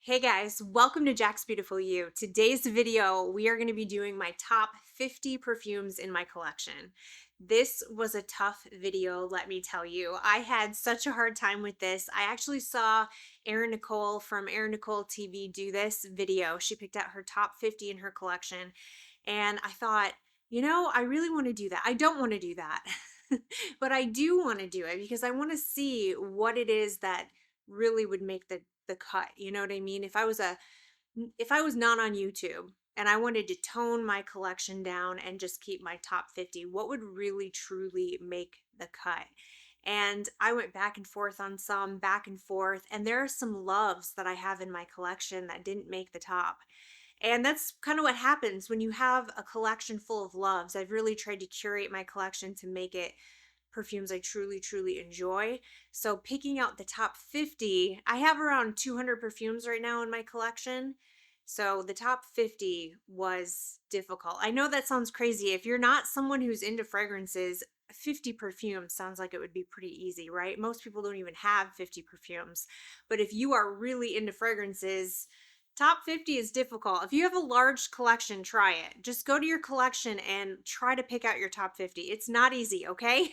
Hey guys, welcome to Jack's Beautiful You. Today's video, we are going to be doing my top 50 perfumes in my collection. This was a tough video, let me tell you. I had such a hard time with this. I actually saw Erin Nicole from Erin Nicole TV do this video. She picked out her top 50 in her collection, and I thought, I really want to do that. I don't want to do that, but I do want to do it because I want to see what it is that really would make the cut. You know what I mean? If I was not on YouTube and I wanted to tone my collection down and just keep my top 50, what would really truly make the cut? And I went back and forth on some, back and forth, and there are some loves that I have in my collection that didn't make the top. And that's kind of what happens when you have a collection full of loves. I've really tried to curate my collection to make it perfumes I truly, truly enjoy. So picking out the top 50, I have around 200 perfumes right now in my collection. So the top 50 was difficult. I know that sounds crazy. If you're not someone who's into fragrances, 50 perfumes sounds like it would be pretty easy, right? Most people don't even have 50 perfumes. But if you are really into fragrances, top 50 is difficult. If you have a large collection, try it. Just go to your collection and try to pick out your top 50. It's not easy, okay?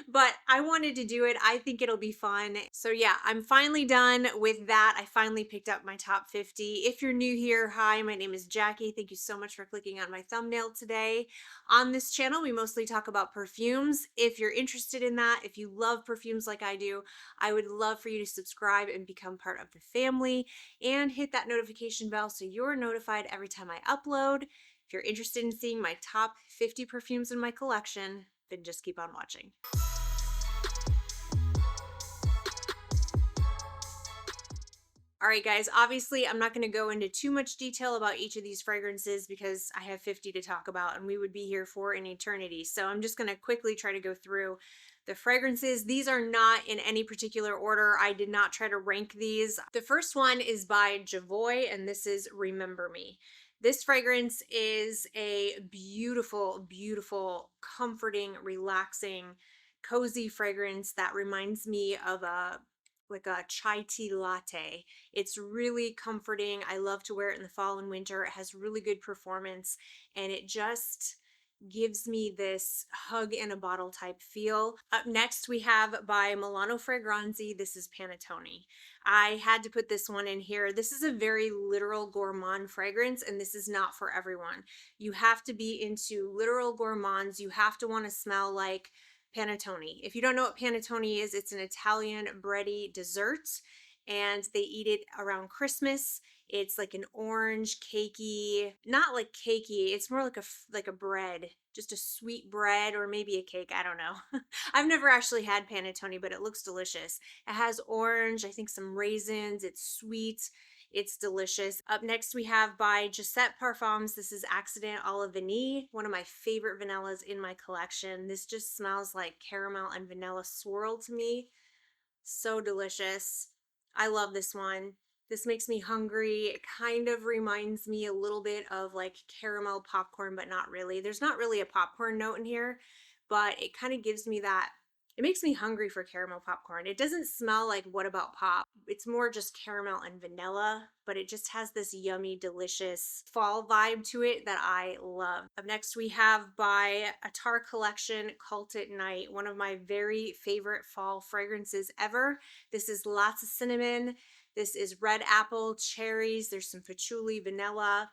But I wanted to do it. I think it'll be fun. So yeah, I'm finally done with that. I finally picked up my top 50. If you're new here, hi, my name is Jackie. Thank you so much for clicking on my thumbnail today. On this channel, we mostly talk about perfumes. If you're interested in that, if you love perfumes like I do, I would love for you to subscribe and become part of the family and hit that notification bell so you're notified every time I upload. If you're interested in seeing my top 50 perfumes in my collection, then just keep on watching. All right, guys, obviously I'm not going to go into too much detail about each of these fragrances because I have 50 to talk about and we would be here for an eternity. So I'm just going to quickly try to go through the fragrances. These are not in any particular order. I did not try to rank these. The first one is by Jovoy, and this is Remember Me. This fragrance is a beautiful, beautiful, comforting, relaxing, cozy fragrance that reminds me of a chai tea latte. It's really comforting. I love to wear it in the fall and winter. It has really good performance and it just gives me this hug in a bottle type feel. Up next we have by Milano Fragranze. This is Panettone. I had to put this one in here. This is a very literal gourmand fragrance and this is not for everyone. You have to be into literal gourmands. You have to want to smell like panettone. If you don't know what panettone is, it's an Italian bready dessert and they eat it around Christmas. It's like an orange cakey, not like cakey, it's more like a bread, just a sweet bread or maybe a cake, I don't know. I've never actually had panettone, but it looks delicious. It has orange, I think some raisins, it's sweet. It's delicious. Up next, we have by Jousset Parfums. This is Accident à la Vanille, one of my favorite vanillas in my collection. This just smells like caramel and vanilla swirl to me. So delicious. I love this one. This makes me hungry. It kind of reminds me a little bit of like caramel popcorn, but not really. There's not really a popcorn note in here, but it kind of gives me that. It makes me hungry for caramel popcorn. It doesn't smell like What About Pop. It's more just caramel and vanilla, but it just has this yummy, delicious fall vibe to it that I love. Up next, we have by Attar Collection, Khaltat Night, one of my very favorite fall fragrances ever. This is lots of cinnamon. This is red apple, cherries. There's some patchouli, vanilla.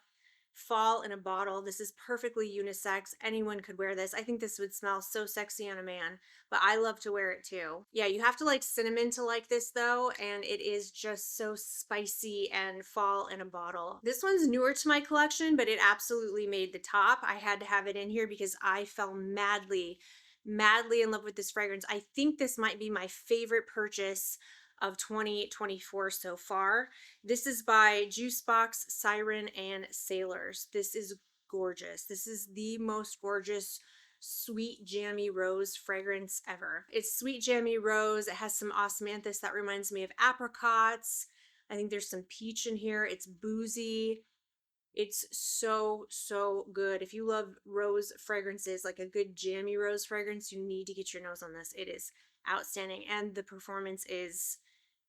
Fall in a bottle. This is perfectly unisex. Anyone could wear this. I think this would smell so sexy on a man, but I love to wear it too. Yeah, you have to like cinnamon to like this though, and it is just so spicy and fall in a bottle. This one's newer to my collection, but it absolutely made the top. I had to have it in here because I fell madly in love with this fragrance. I think this might be my favorite purchase of 2024 so far. This is by Jusbox Siren Sailors. This is gorgeous. This is the most gorgeous sweet jammy rose fragrance ever. It's sweet jammy rose. It has some osmanthus that reminds me of apricots. I think there's some peach in here. It's boozy. It's so, so good. If you love rose fragrances, like a good jammy rose fragrance, you need to get your nose on this. It is outstanding. And the performance is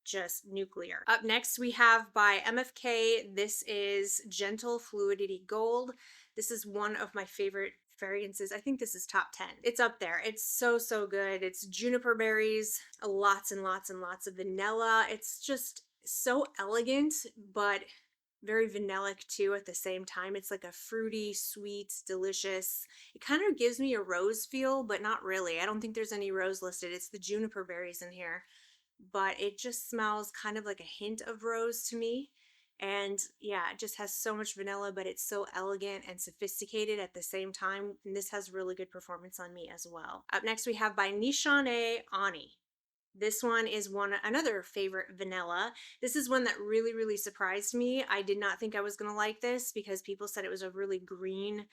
just nuclear. Up next, we have by MFK. This is Gentle Fluidity Gold. This is one of my favorite fragrances. I think this is top 10. It's up there. It's so, so good. It's juniper berries, lots and lots and lots of vanilla. It's just so elegant, but very vanillic too at the same time. It's like a fruity, sweet, delicious. It kind of gives me a rose feel, but not really. I don't think there's any rose listed. It's the juniper berries in here, but it just smells kind of like a hint of rose to me. And yeah, it just has so much vanilla, but it's so elegant and sophisticated at the same time. And this has really good performance on me as well. Up next, we have by Nishane Ani. This one is another favorite vanilla. This is one that really, really surprised me. I did not think I was gonna like this because people said it was a really green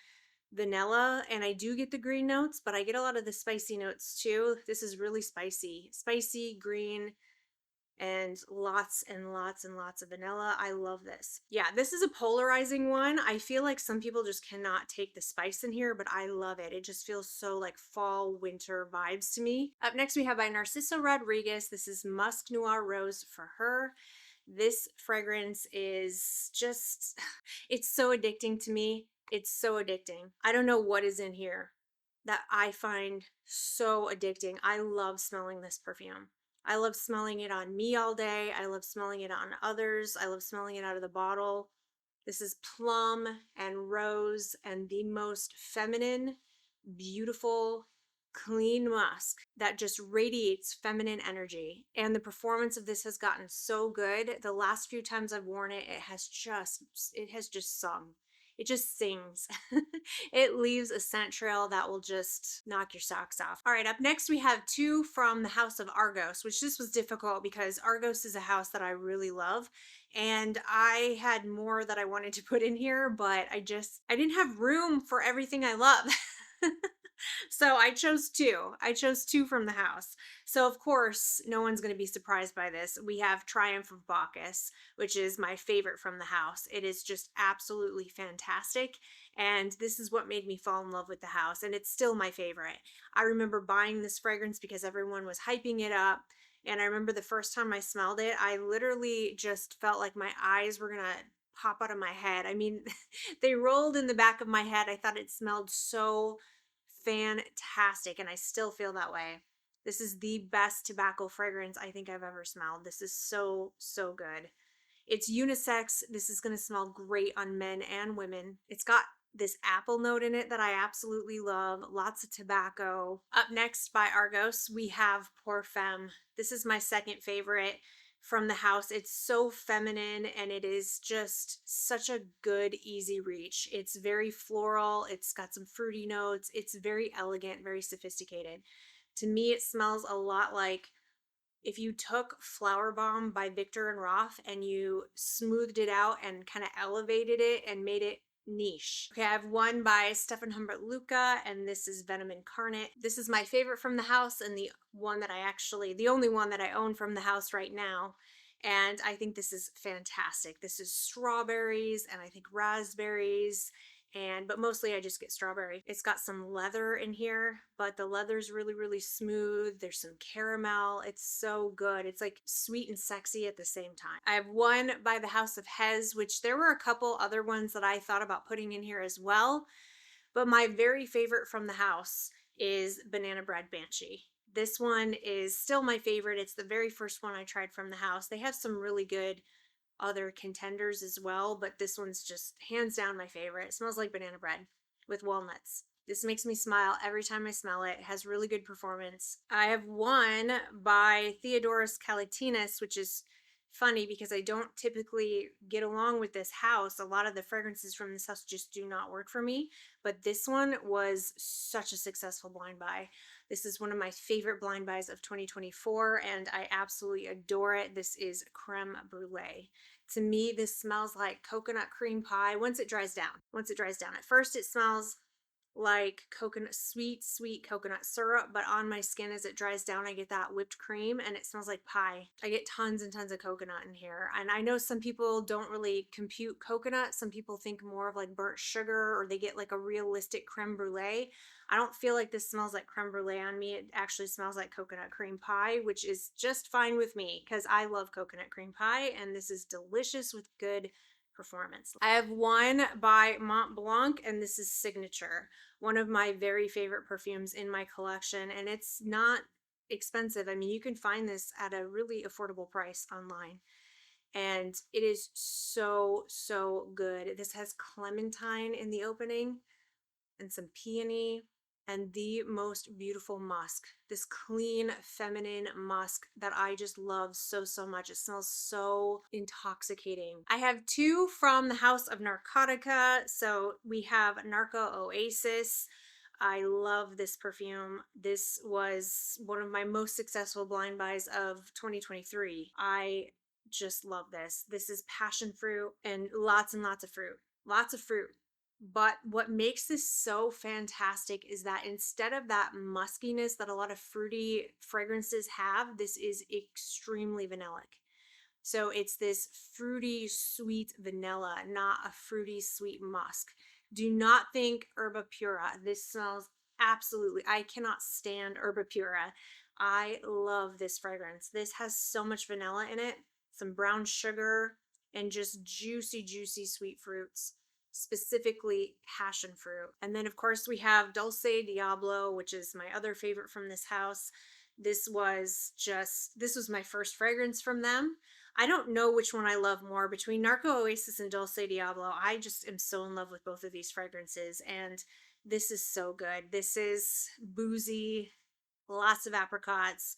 vanilla, and I do get the green notes, but I get a lot of the spicy notes too. This is really spicy, green, and lots and lots and lots of vanilla. I love this. Yeah, this is a polarizing one. I feel like some people just cannot take the spice in here, but I love it. It just feels so like fall, winter vibes to me. Up next, we have by Narciso Rodriguez. This is Musc Noir Rose for Her. This fragrance is just, it's so addicting to me. It's so addicting. I don't know what is in here that I find so addicting. I love smelling this perfume. I love smelling it on me all day. I love smelling it on others. I love smelling it out of the bottle. This is plum and rose and the most feminine, beautiful, clean musk that just radiates feminine energy. And the performance of this has gotten so good. The last few times I've worn it, it has just sung. It just sings. It leaves a scent trail that will just knock your socks off. All right, up next we have two from the house of Argos, which this was difficult because Argos is a house that I really love. And I had more that I wanted to put in here, but I didn't have room for everything I love. So I chose two. I chose two from the house. So of course, no one's going to be surprised by this. We have Triumph of Bacchus, which is my favorite from the house. It is just absolutely fantastic. And this is what made me fall in love with the house. And it's still my favorite. I remember buying this fragrance because everyone was hyping it up. And I remember the first time I smelled it, I literally just felt like my eyes were going to pop out of my head. I mean, they rolled in the back of my head. I thought it smelled so fantastic, and I still feel that way. This is the best tobacco fragrance I think I've ever smelled. This is so, so good. It's unisex. This is going to smell great on men and women. It's got this apple note in it that I absolutely love. Lots of tobacco. Up next by Argos, we have Parfum. This is my second favorite from the house. It's so feminine and it is just such a good, easy reach. It's very floral. It's got some fruity notes. It's very elegant, very sophisticated. To me, it smells a lot like if you took Flower Bomb by Victor and Roth and you smoothed it out and kind of elevated it and made it niche. Okay, I have one by Stéphane Humbert Luca, and this is Venom Incarnate. This is my favorite from the house and the only one that I own from the house right now. And I think this is fantastic. This is strawberries and I think raspberries, but mostly I just get strawberry. It's got some leather in here, but the leather's really, really smooth. There's some caramel. It's so good. It's like sweet and sexy at the same time. I have one by the House of Hez, which there were a couple other ones that I thought about putting in here as well, but my very favorite from the house is Banana Bread Banshee. This one is still my favorite. It's the very first one I tried from the house. They have some really good other contenders as well, but this one's just hands down my favorite. It smells like banana bread with walnuts. This makes me smile every time I smell it. It has really good performance. I have one by Theodoros Kalatinas, which is funny because I don't typically get along with this house. A lot of the fragrances from this house just do not work for me, but this one was such a successful blind buy. This is one of my favorite blind buys of 2024, and I absolutely adore it. This is Creme Brulee. To me, this smells like coconut cream pie once it dries down. At first, it smells like coconut, sweet, sweet coconut syrup, but on my skin as it dries down, I get that whipped cream and it smells like pie. I get tons and tons of coconut in here. And I know some people don't really compute coconut. Some people think more of like burnt sugar, or they get like a realistic creme brulee. I don't feel like this smells like creme brulee on me. It actually smells like coconut cream pie, which is just fine with me because I love coconut cream pie, and this is delicious with good performance. I have one by Montblanc, and this is Signature, one of my very favorite perfumes in my collection, and it's not expensive. I mean, you can find this at a really affordable price online, and it is so, so good. This has clementine in the opening and some peony and the most beautiful musk. This clean, feminine musk that I just love so, so much. It smells so intoxicating. I have two from the House of Narcotica. So we have Narco Oasis. I love this perfume. This was one of my most successful blind buys of 2023. I just love this. This is passion fruit and lots of fruit. Lots of fruit. But what makes this so fantastic is that instead of that muskiness that a lot of fruity fragrances have, this is extremely vanillic. So it's this fruity, sweet vanilla, not a fruity, sweet musk. Do not think Herba Pura. This smells absolutely, I cannot stand Herba Pura. I love this fragrance. This has so much vanilla in it, some brown sugar, and just juicy, juicy sweet fruits, specifically passion fruit. And then, of course, we have Dulce Diablo, which is my other favorite from this house. This was my first fragrance from them. I don't know which one I love more between Narco Oasis and Dulce Diablo. I just am so in love with both of these fragrances, and this is so good. This is boozy, lots of apricots,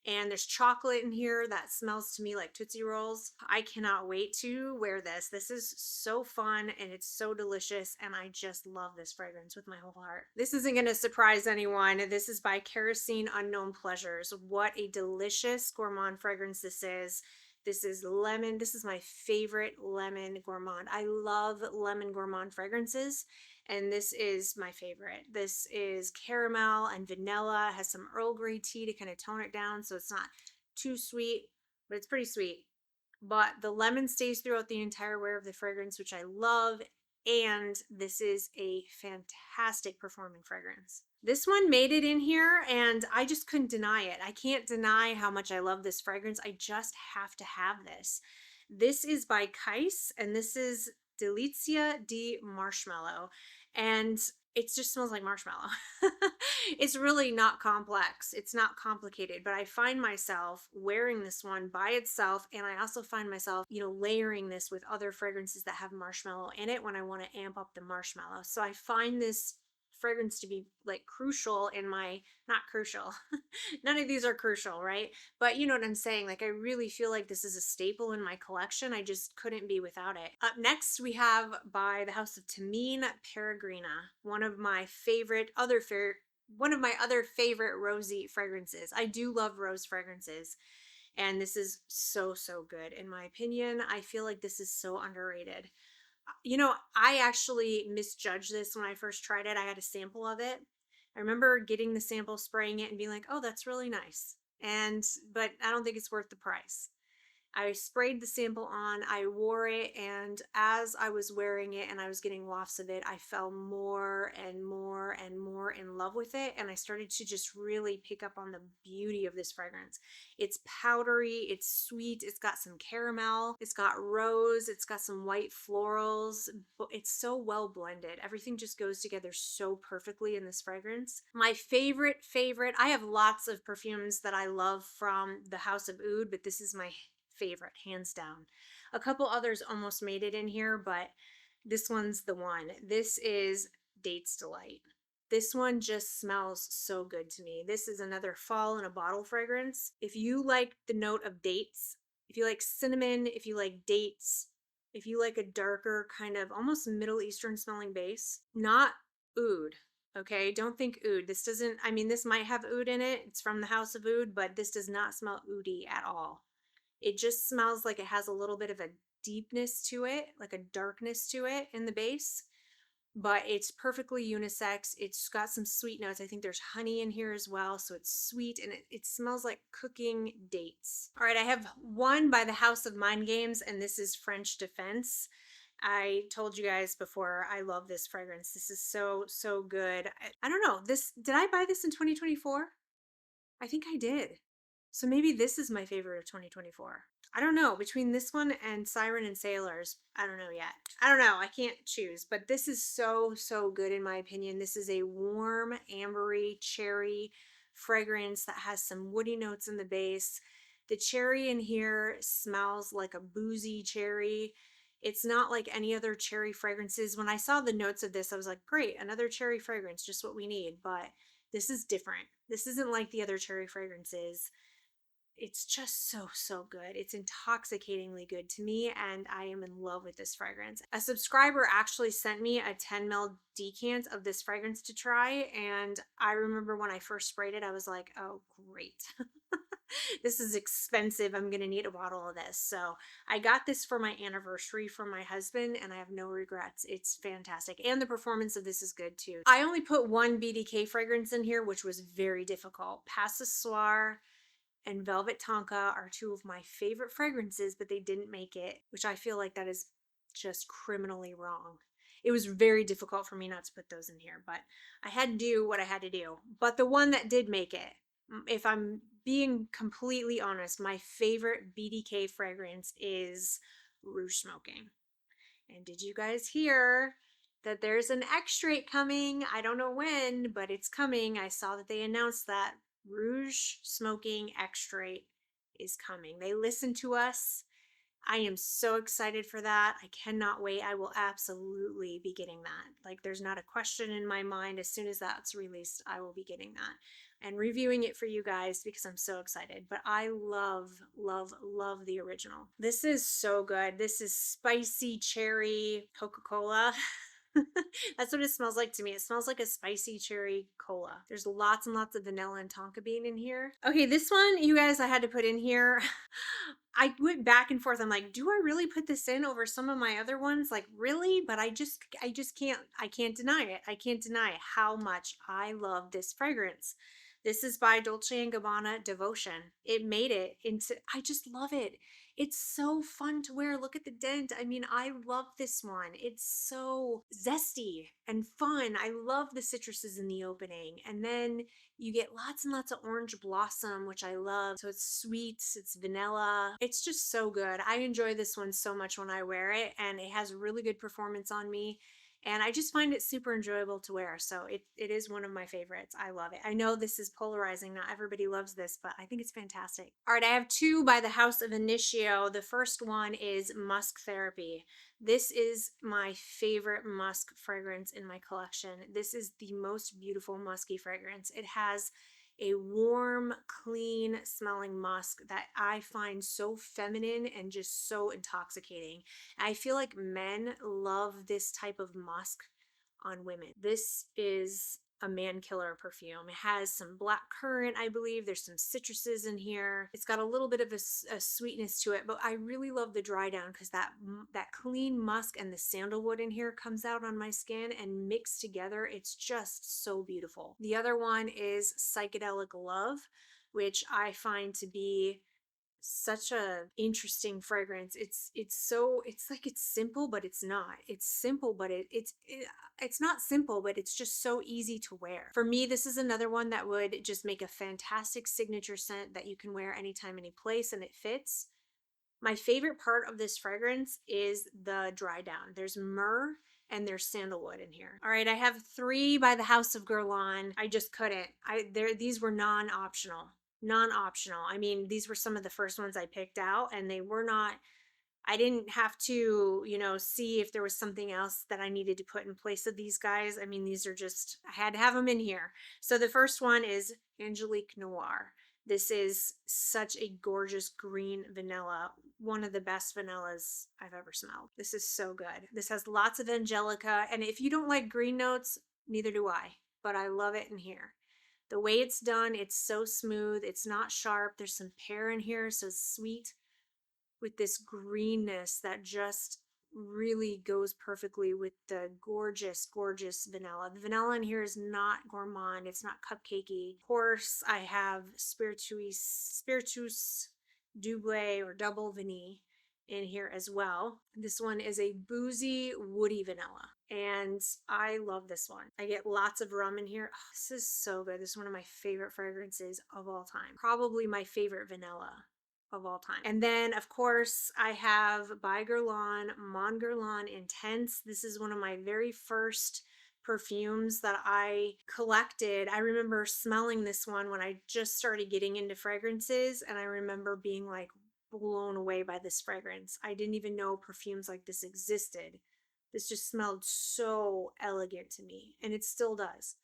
and there's chocolate in here that smells to me like Tootsie Rolls. I cannot wait to wear this. This is so fun and it's so delicious, and I just love this fragrance with my whole heart. This isn't going to surprise anyone. This is by Kerosene Unknown Pleasures. What a delicious gourmand fragrance this is. This is lemon. This is my favorite lemon gourmand. I love lemon gourmand fragrances, and this is my favorite. This is caramel and vanilla, has some Earl Grey tea to kind of tone it down so it's not too sweet, but it's pretty sweet. But the lemon stays throughout the entire wear of the fragrance, which I love, and this is a fantastic performing fragrance. This one made it in here, and I just couldn't deny it. I can't deny how much I love this fragrance. I just have to have this. This is by Kais, and this is Delizia di Marshmallow, and it just smells like marshmallow. It's really not complex. It's not complicated, but I find myself wearing this one by itself, and I also find myself, layering this with other fragrances that have marshmallow in it when I want to amp up the marshmallow. So I find this fragrance to be like crucial in my, not crucial, none of these are crucial, right? But you know what I'm saying? Like, I really feel like this is a staple in my collection. I just couldn't be without it. Up next, we have by the House of Tamine, Peregrina, one of my other favorite rosy fragrances. I do love rose fragrances, and this is so, so good in my opinion. I feel like this is so underrated. I actually misjudged this when I first tried it. I had a sample of it. I remember getting the sample, spraying it, and being like, oh, that's really nice. But I don't think it's worth the price. I sprayed the sample on, I wore it, and as I was wearing it and I was getting wafts of it, I fell more and more and more in love with it, and I started to just really pick up on the beauty of this fragrance. It's powdery, it's sweet, it's got some caramel, it's got rose, it's got some white florals, but it's so well blended. Everything just goes together so perfectly in this fragrance. My favorite, I have lots of perfumes that I love from the House of Oud, but this is my favorite, hands down. A couple others almost made it in here, but this one's the one. This is Dates Delight. This one just smells so good to me. This is another fall in a bottle fragrance. If you like the note of dates, if you like cinnamon, if you like dates, if you like a darker kind of almost Middle Eastern smelling base, not oud. Okay, don't think oud. This doesn't, I mean, this might have oud in it. It's from the House of Oud, but this does not smell oudy at all. It just smells like it has a little bit of a deepness to it, like a darkness to it in the base. but it's perfectly unisex. It's got some sweet notes. I think there's honey in here as well. So it's sweet and it smells like cooking dates. All right, I have one by the House of Mind Games, and this is French Defense. I told you guys before, I love this fragrance. This is so, so good. I don't know. Did I buy this in 2024? I think I did. So maybe this is my favorite of 2024. I don't know. Between this one and Siren Sailors, I don't know yet. I don't know. I can't choose. But this is so, so good in my opinion. This is a warm, ambery, cherry fragrance that has some woody notes in the base. The cherry in here smells like a boozy cherry. It's not like any other cherry fragrances. When I saw the notes of this, I was like, great, another cherry fragrance, just what we need. But this is different. This isn't like the other cherry fragrances. It's just so, so good. It's intoxicatingly good to me, and I am in love with this fragrance. A subscriber actually sent me a 10 ml decant of this fragrance to try, and I remember when I first sprayed it, I was like, oh, great. This is expensive. I'm going to need a bottle of this. So I got this for my anniversary from my husband, and I have no regrets. It's fantastic. And the performance of this is good too. I only put one BDK fragrance in here, which was very difficult. Passoir and Velvet Tonka are two of my favorite fragrances, but they didn't make it, which I feel like that is just criminally wrong. It was very difficult for me not to put those in here, but I had to do what I had to do. But the one that did make it, if I'm being completely honest, my favorite BDK fragrance is Rouge Smoking. And did you guys hear that there's an extrait coming? I don't know when, but it's coming. I saw that they announced that Rouge Smoking extrait is coming. They listened to us. I am so excited for that. I cannot wait. I will absolutely be getting that. Like, there's not a question in my mind. As soon as that's released, I will be getting that and reviewing it for you guys because I'm so excited. But I love, love, love the original. This is so good. This is spicy cherry Coca-Cola. That's what it smells like to me. It smells like a spicy cherry cola. There's lots and lots of vanilla and tonka bean in here. Okay, this one, you guys, I had to put in here. I went back and forth. I'm like, do I really put this in over some of my other ones? Like, really? But I just can't deny it. I can't deny how much I love this fragrance. This is by Dolce & Gabbana Devotion. It made it into, I just love it. It's so fun to wear. Look at the dent. I mean, I love this one. It's so zesty and fun. I love the citruses in the opening. And then you get lots and lots of orange blossom, which I love. So it's sweet, it's vanilla. It's just so good. I enjoy this one so much when I wear it, and it has really good performance on me. And I just find it super enjoyable to wear. So it is one of my favorites. I love it. I know this is polarizing. Not everybody loves this, but I think it's fantastic. All right, I have two by the House of Initio. The first one is Musk Therapy. This is my favorite musk fragrance in my collection. This is the most beautiful musky fragrance. It has a warm, clean smelling musk that I find so feminine and just so intoxicating. I feel like men love this type of musk on women. This is a man killer perfume. It has some black currant, I believe. There's some citruses in here. It's got a little bit of a sweetness to it, but I really love the dry down because that clean musk and the sandalwood in here comes out on my skin and mixed together. It's just so beautiful. The other one is Psychedelic Love, which I find to be such a interesting fragrance. It's like it's simple, but it's not. It's simple, but it's not simple, but it's just so easy to wear. For me, this is another one that would just make a fantastic signature scent that you can wear anytime, any place, and it fits. My favorite part of this fragrance is the dry down. There's myrrh and there's sandalwood in here. All right, I have three by the House of Guerlain. I just couldn't. These were non-optional. Non-optional. I mean, these were some of the first ones I picked out, and they were not, I didn't have to, see if there was something else that I needed to put in place of these guys. I mean, these are just, I had to have them in here. So the first one is Angelique Noir. This is such a gorgeous green vanilla, one of the best vanillas I've ever smelled. This is so good. This has lots of angelica, and if you don't like green notes, neither do I, but I love it in here. The way it's done, it's so smooth. It's not sharp. There's some pear in here, so it's sweet with this greenness that just really goes perfectly with the gorgeous, gorgeous vanilla. The vanilla in here is not gourmand. It's not cupcakey. Of course, I have Spiritus Double or Double Vanille in here as well. This one is a boozy, woody vanilla, and I love this one. I get lots of rum in here. Oh, this is so good. This is one of my favorite fragrances of all time. Probably my favorite vanilla of all time. And then, of course, I have by Guerlain, Mon Guerlain Intense. This is one of my very first perfumes that I collected. I remember smelling this one when I just started getting into fragrances, and I remember being like blown away by this fragrance. I didn't even know perfumes like this existed. This just smelled so elegant to me, and it still does.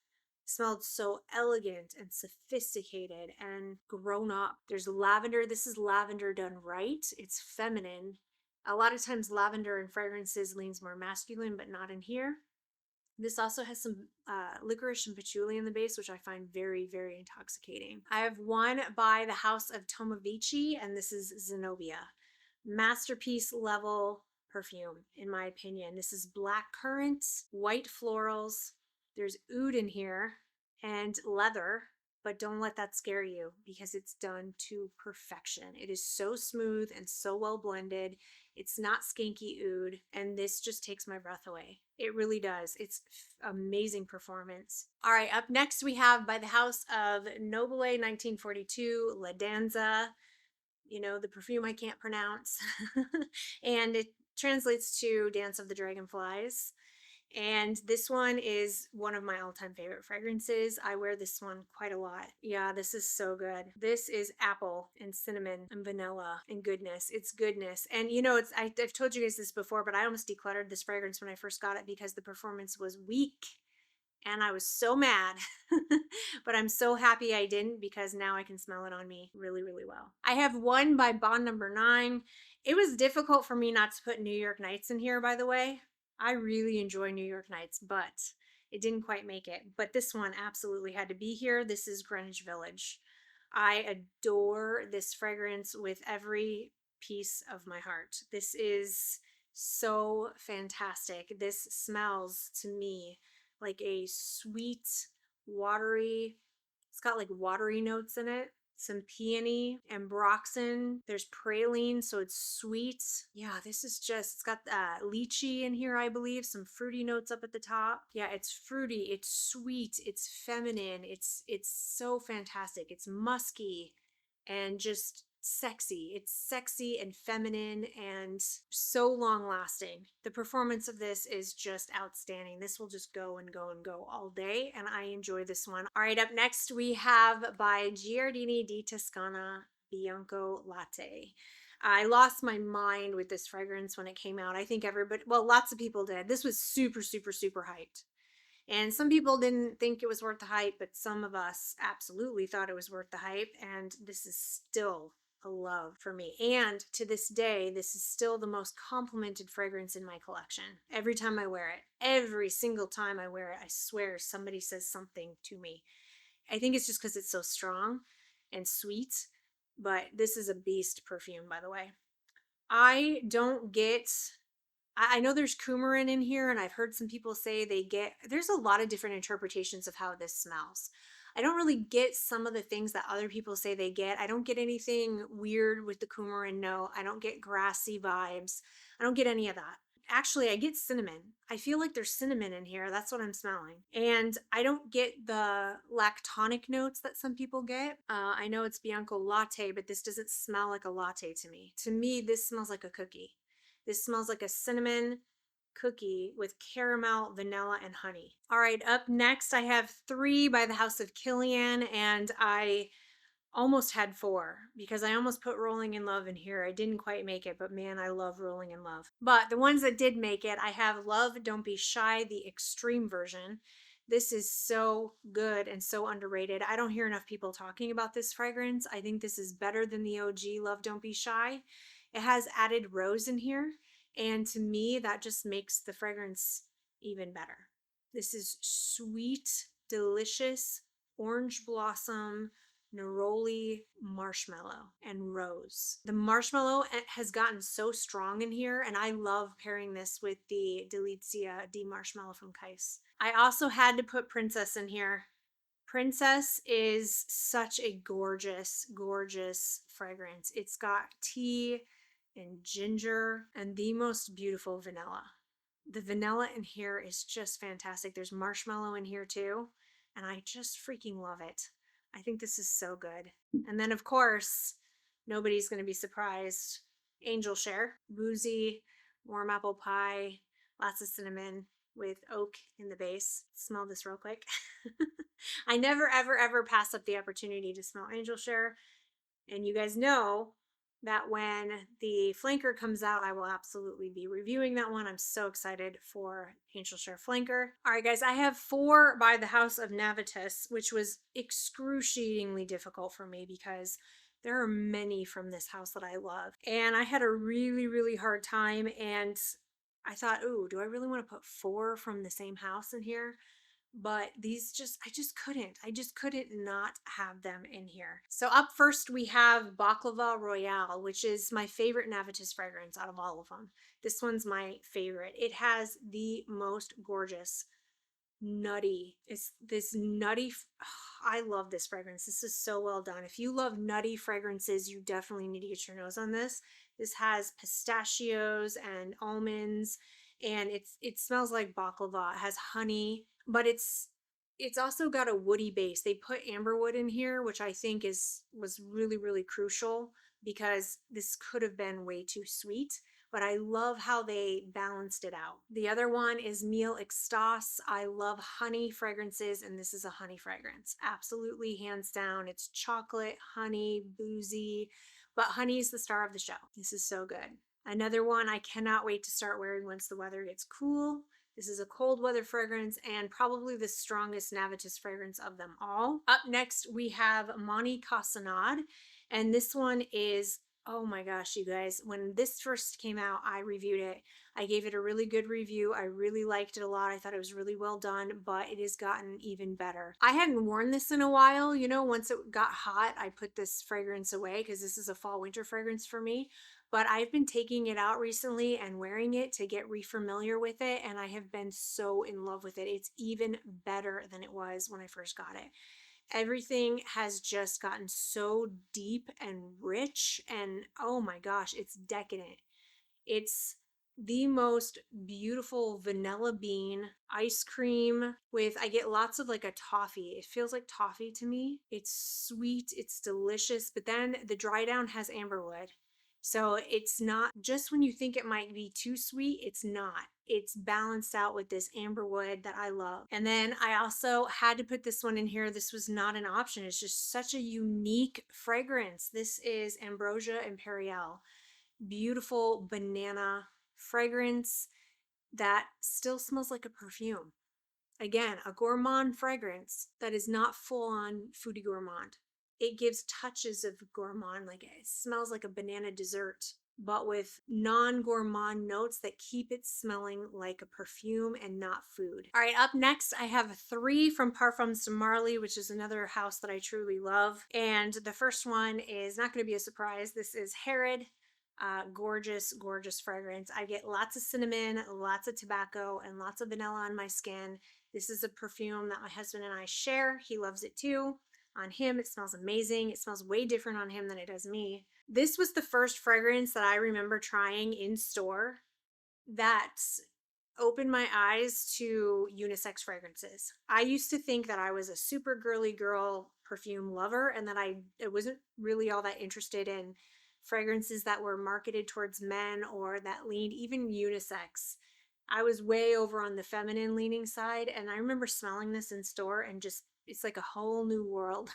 Smelled so elegant and sophisticated and grown up. There's lavender. This is lavender done right. It's feminine. A lot of times lavender in fragrances leans more masculine, but not in here. This also has some licorice and patchouli in the base, which I find very, very intoxicating. I have one by the House of Tomovici, and this is Zenobia. Masterpiece level perfume, in my opinion. This is black currant, white florals. There's oud in here and leather, but don't let that scare you because it's done to perfection. It is so smooth and so well blended. It's not skanky oud, and this just takes my breath away. It really does. It's amazing performance. All right, up next we have by the House of Noble 1942, La Danza. You know, the perfume I can't pronounce. And it translates to Dance of the Dragonflies. And this one is one of my all-time favorite fragrances. I wear this one quite a lot. Yeah, this is so good. This is apple and cinnamon and vanilla and goodness. It's goodness. And you know, I've told you guys this before, but I almost decluttered this fragrance when I first got it because the performance was weak. And I was so mad, but I'm so happy I didn't because now I can smell it on me really, really well. I have one by Bond Number 9. It was difficult for me not to put New York Nights in here, by the way. I really enjoy New York Nights, but it didn't quite make it. But this one absolutely had to be here. This is Greenwich Village. I adore this fragrance with every piece of my heart. This is so fantastic. This smells to me like a sweet, watery, it's got like watery notes in it, some peony, ambroxan. There's praline, so it's sweet. Yeah, this is just, it's got lychee in here, I believe, some fruity notes up at the top. Yeah, it's fruity, it's sweet, it's feminine, it's so fantastic. It's musky and just sexy. It's sexy and feminine and so long lasting. The performance of this is just outstanding. This will just go and go and go all day, and I enjoy this one. All right, up next we have by Giardini di Toscana Bianco Latte. I lost my mind with this fragrance when it came out. I think everybody, well, lots of people did. This was super, super, super hyped. And some people didn't think it was worth the hype, but some of us absolutely thought it was worth the hype. And this is still a love for me. And to this day, this is still the most complimented fragrance in my collection. Every time I wear it, every single time I wear it, I swear somebody says something to me. I think it's just because it's so strong and sweet, but this is a beast perfume, by the way. I don't get, I know there's coumarin in here, and I've heard some people say there's a lot of different interpretations of how this smells. I don't really get some of the things that other people say they get. I don't get anything weird with the coumarin note. I don't get grassy vibes. I don't get any of that. Actually, I get cinnamon. I feel like there's cinnamon in here. That's what I'm smelling. And I don't get the lactonic notes that some people get. I know it's Bianco Latte, but this doesn't smell like a latte to me. To me, this smells like a cookie. This smells like a cinnamon cookie with caramel, vanilla, and honey. All right, up next I have 3 by the House of Kilian, and I almost had 4 because I almost put Rolling in Love in here. I didn't quite make it, but man, I love Rolling in Love. But the ones that did make it, I have Love Don't Be Shy, the extreme version. This is so good and so underrated. I don't hear enough people talking about this fragrance. I think this is better than the OG Love Don't Be Shy. It has added rose in here, and to me, that just makes the fragrance even better. This is sweet, delicious, orange blossom, neroli, marshmallow, and rose. The marshmallow has gotten so strong in here, and I love pairing this with the Delizia di Marshmallow from Kais. I also had to put Princess in here. Princess is such a gorgeous, gorgeous fragrance. It's got tea and ginger and the most beautiful vanilla. The vanilla in here is just fantastic. There's marshmallow in here too, and I just freaking love it. I think this is so good. And then, of course, nobody's going to be surprised. Angel Share, boozy, warm apple pie, lots of cinnamon with oak in the base. Smell this real quick. I never, ever, ever pass up the opportunity to smell Angel Share. And you guys know that when the flanker comes out, I will absolutely be reviewing that one. I'm so excited for Angel Share Flanker. All right, guys, I have 4 by the House of Navitus, which was excruciatingly difficult for me because there are many from this house that I love. And I had a really, really hard time. And I thought, ooh, do I really want to put 4 from the same house in here? But I just couldn't not have them in here. So up first we have Baklava Royale, which is my favorite Navitus fragrance out of all of them. This one's my favorite. It has the most gorgeous nutty. It's this nutty. I love this fragrance. This is so well done. If you love nutty fragrances, you definitely need to get your nose on this. This has pistachios and almonds, and it smells like baklava. It has honey, but it's also got a woody base. They put amberwood in here, which I think was really, really crucial because this could have been way too sweet, but I love how they balanced it out. The other one is Mille Extase. I love honey fragrances, and this is a honey fragrance. Absolutely, hands down. It's chocolate, honey, boozy, but honey is the star of the show. This is so good. Another one I cannot wait to start wearing once the weather gets cool. This is a cold weather fragrance and probably the strongest Navitus fragrance of them all. Up next, we have Moni Cassonade, and this one is, oh my gosh, you guys, when this first came out, I reviewed it. I gave it a really good review. I really liked it a lot. I thought it was really well done, but it has gotten even better. I hadn't worn this in a while. You know, once it got hot, I put this fragrance away because this is a fall winter fragrance for me. But I've been taking it out recently and wearing it to get re-familiar with it, and I have been so in love with it. It's even better than it was when I first got it. Everything has just gotten so deep and rich, and oh my gosh, it's decadent. It's the most beautiful vanilla bean ice cream with, I get lots of like a toffee. It feels like toffee to me. It's sweet, it's delicious, but then the dry down has amberwood. So it's not just when you think it might be too sweet, it's not. It's balanced out with this amberwood that I love. And then I also had to put this one in here. This was not an option. It's just such a unique fragrance. This is Ambrosia Imperiale. Beautiful banana fragrance that still smells like a perfume. Again, a gourmand fragrance that is not full on foodie gourmand. It gives touches of gourmand, like it smells like a banana dessert, but with non-gourmand notes that keep it smelling like a perfume and not food. All right, up next, I have 3 from Parfums de Marly, which is another house that I truly love. And the first one is not going to be a surprise. This is Herod. Gorgeous, gorgeous fragrance. I get lots of cinnamon, lots of tobacco, and lots of vanilla on my skin. This is a perfume that my husband and I share. He loves it too. On him, it smells amazing. It smells way different on him than it does me. This was the first fragrance that I remember trying in store that opened my eyes to unisex fragrances. I used to think that I was a super girly girl perfume lover and that I wasn't really all that interested in fragrances that were marketed towards men or that leaned even unisex. I was way over on the feminine leaning side, and I remember smelling this in store and just, it's like a whole new world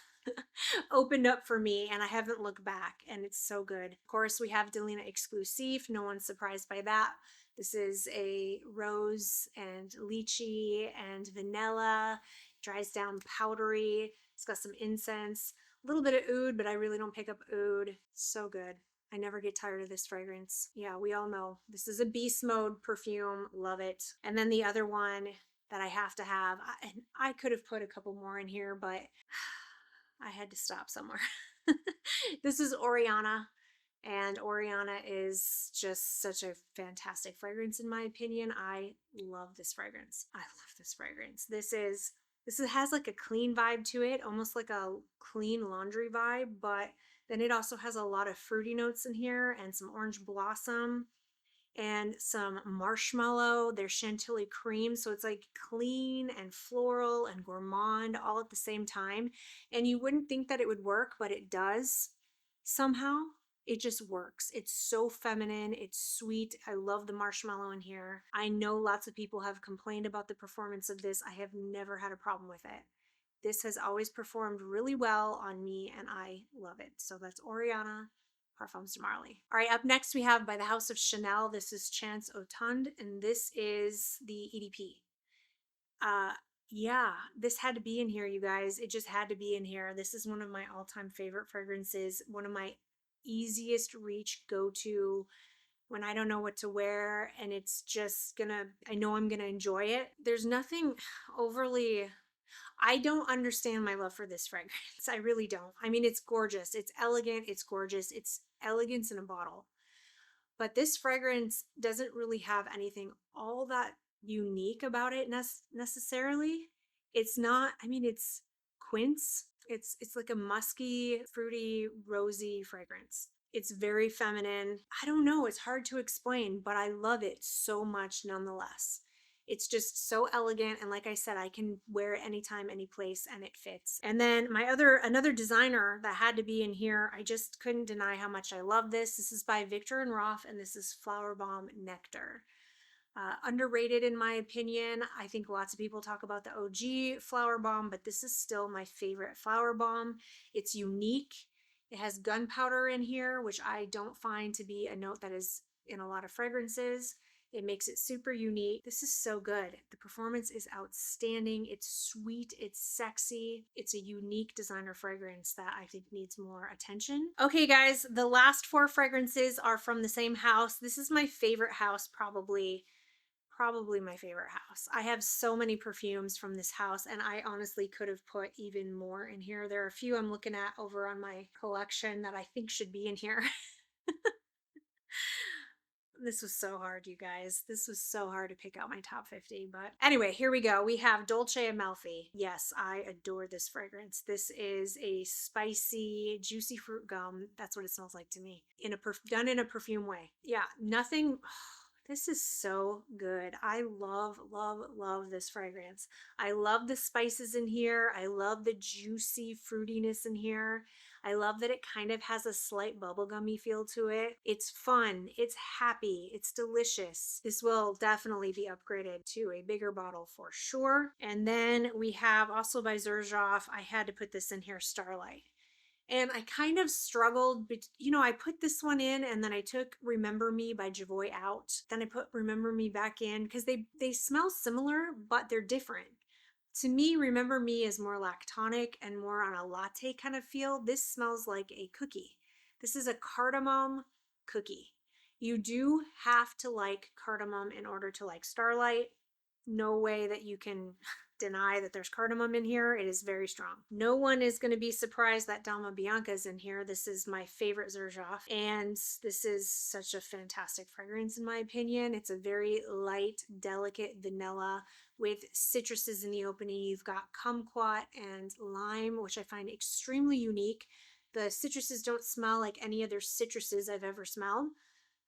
opened up for me, and I haven't looked back, and it's so good. Of course, we have Delina Exclusive. No one's surprised by that. This is a rose and lychee and vanilla. Dries down powdery. It's got some incense. A little bit of oud, but I really don't pick up oud. So good. I never get tired of this fragrance. Yeah, we all know. This is a beast mode perfume. Love it. And then the other one that I have to have, I could have put a couple more in here, but I had to stop somewhere. This is Oriana, and Oriana is just such a fantastic fragrance in my opinion. I love this fragrance. I love this fragrance. Has like a clean vibe to it, almost like a clean laundry vibe, but then it also has a lot of fruity notes in here and some orange blossom and some marshmallow. There's chantilly cream, so it's like clean and floral and gourmand all at the same time. And you wouldn't think that it would work, but it does somehow. It just works. It's so feminine. It's sweet. I love the marshmallow in here. I know lots of people have complained about the performance of this. I have never had a problem with it. This has always performed really well on me and I love it. So that's Oriana Parfums de Marly. All right, up next we have By the House of Chanel. This is Chance Automne, and this is the EDP. Yeah, this had to be in here, you guys. It just had to be in here. This is one of my all-time favorite fragrances, one of my easiest reach go-to when I don't know what to wear and it's just gonna, I know I'm gonna enjoy it. There's nothing overly, I don't understand my love for this fragrance. I really don't. I mean, it's gorgeous. It's elegant. It's gorgeous. It's elegance in a bottle. But this fragrance doesn't really have anything all that unique about it necessarily. It's not, I mean, it's quince. It's like a musky, fruity, rosy fragrance. It's very feminine. I don't know, it's hard to explain, but I love it so much nonetheless. It's just so elegant, and like I said, I can wear it anytime, any place, and it fits. And then another designer that had to be in here, I just couldn't deny how much I love this. This is by Viktor and Rolf, and this is Flower Bomb Nectar. Underrated in my opinion. I think lots of people talk about the OG Flower Bomb, but this is still my favorite Flower Bomb. It's unique. It has gunpowder in here, which I don't find to be a note that is in a lot of fragrances. It makes it super unique. This is so good. The performance is outstanding. It's sweet. It's sexy. It's a unique designer fragrance that I think needs more attention. Okay, guys, the last 4 fragrances are from the same house. This is my favorite house, probably my favorite house. I have so many perfumes from this house and I honestly could have put even more in here. There are a few I'm looking at over on my collection that I think should be in here. This was so hard, you guys. This was so hard to pick out my top 50. But anyway, here we go. We have Dolce Amalfi. Yes, I adore this fragrance. This is a spicy, juicy fruit gum. That's what it smells like to me. Done in a perfume way. Yeah, nothing. This is so good. I love, love, love this fragrance. I love the spices in here. I love the juicy fruitiness in here. I love that it kind of has a slight bubblegummy feel to it. It's fun. It's happy. It's delicious. This will definitely be upgraded to a bigger bottle for sure. And then we have also by Xerjoff, I had to put this in here, Starlight. And I kind of struggled, but I put this one in and then I took Remember Me by Jovoy out. Then I put Remember Me back in because they smell similar, but they're different. To me, Remember Me is more lactonic and more on a latte kind of feel. This smells like a cookie. This is a cardamom cookie. You do have to like cardamom in order to like Starlight. No way that you can deny that there's cardamom in here. It is very strong. No one is going to be surprised that Dalma Bianca is in here. This is my favorite Xerjoff, and this is such a fantastic fragrance in my opinion. It's a very light, delicate vanilla with citruses in the opening. You've got kumquat and lime, which I find extremely unique. The citruses don't smell like any other citruses I've ever smelled.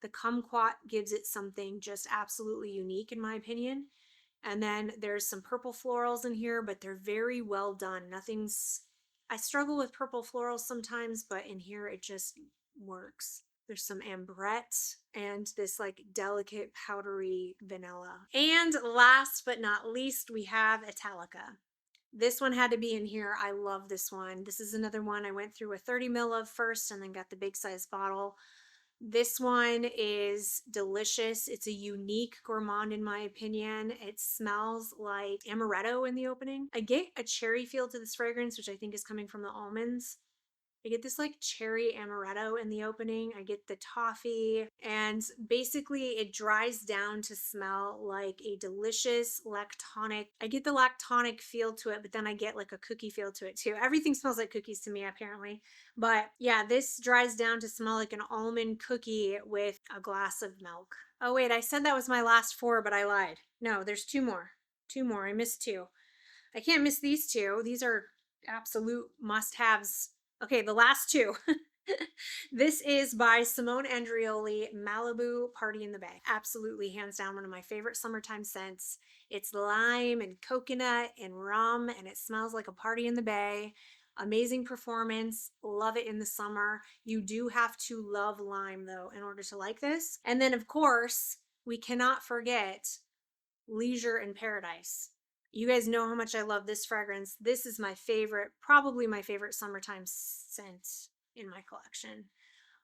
The kumquat gives it something just absolutely unique in my opinion. And then there's some purple florals in here, but they're very well done. I struggle with purple florals sometimes, but in here it just works. There's some ambrette and this like delicate powdery vanilla. And last but not least, we have Italica. This one had to be in here. I love this one. This is another one I went through a 30 ml of first and then got the big size bottle. This one is delicious. It's a unique gourmand in my opinion. It smells like amaretto in the opening. I get a cherry feel to this fragrance, which I think is coming from the almonds. I get this like cherry amaretto in the opening. I get the toffee, and basically it dries down to smell like a delicious lactonic. I get the lactonic feel to it, but then I get like a cookie feel to it too. Everything smells like cookies to me, apparently. But yeah, this dries down to smell like an almond cookie with a glass of milk. Oh, wait, I said that was my last four, but I lied. No, there's two more. Two more. I missed two. I can't miss these two. These are absolute must haves. Okay, the last two. This is by Simone Andreoli, Malibu Party in the Bay. Absolutely, hands down, one of my favorite summertime scents. It's lime and coconut and rum, and it smells like a party in the bay. Amazing performance. Love it in the summer. You do have to love lime, though, in order to like this. And then, of course, we cannot forget Leisure in Paradise. You guys know how much I love this fragrance. This is my favorite, probably my favorite summertime scent in my collection.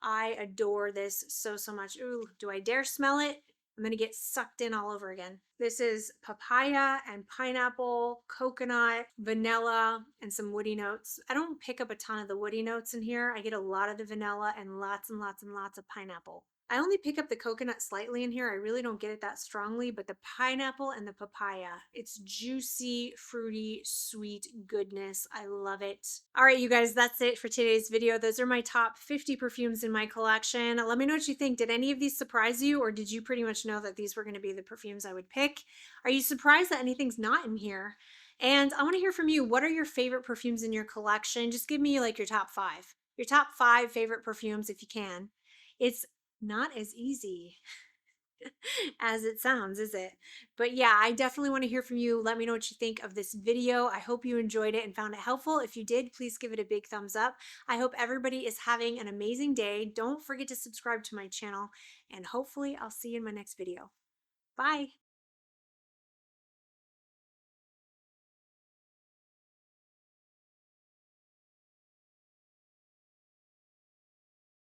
I adore this so, so much. Ooh, do I dare smell it? I'm gonna get sucked in all over again. This is papaya and pineapple, coconut, vanilla, and some woody notes. I don't pick up a ton of the woody notes in here. I get a lot of the vanilla and lots and lots and lots of pineapple. I only pick up the coconut slightly in here. I really don't get it that strongly, but the pineapple and the papaya, it's juicy, fruity, sweet goodness. I love it. All right, you guys, that's it for today's video. Those are my top 50 perfumes in my collection. Let me know what you think. Did any of these surprise you, or did you pretty much know that these were going to be the perfumes I would pick? Are you surprised that anything's not in here? And I want to hear from you. What are your favorite perfumes in your collection? Just give me like your top five. Your top five favorite perfumes if you can. It's not as easy as it sounds, is it? But yeah, I definitely want to hear from you. Let me know what you think of this video. I hope you enjoyed it and found it helpful. If you did, please give it a big thumbs up. I hope everybody is having an amazing day. Don't forget to subscribe to my channel, and hopefully I'll see you in my next video. Bye.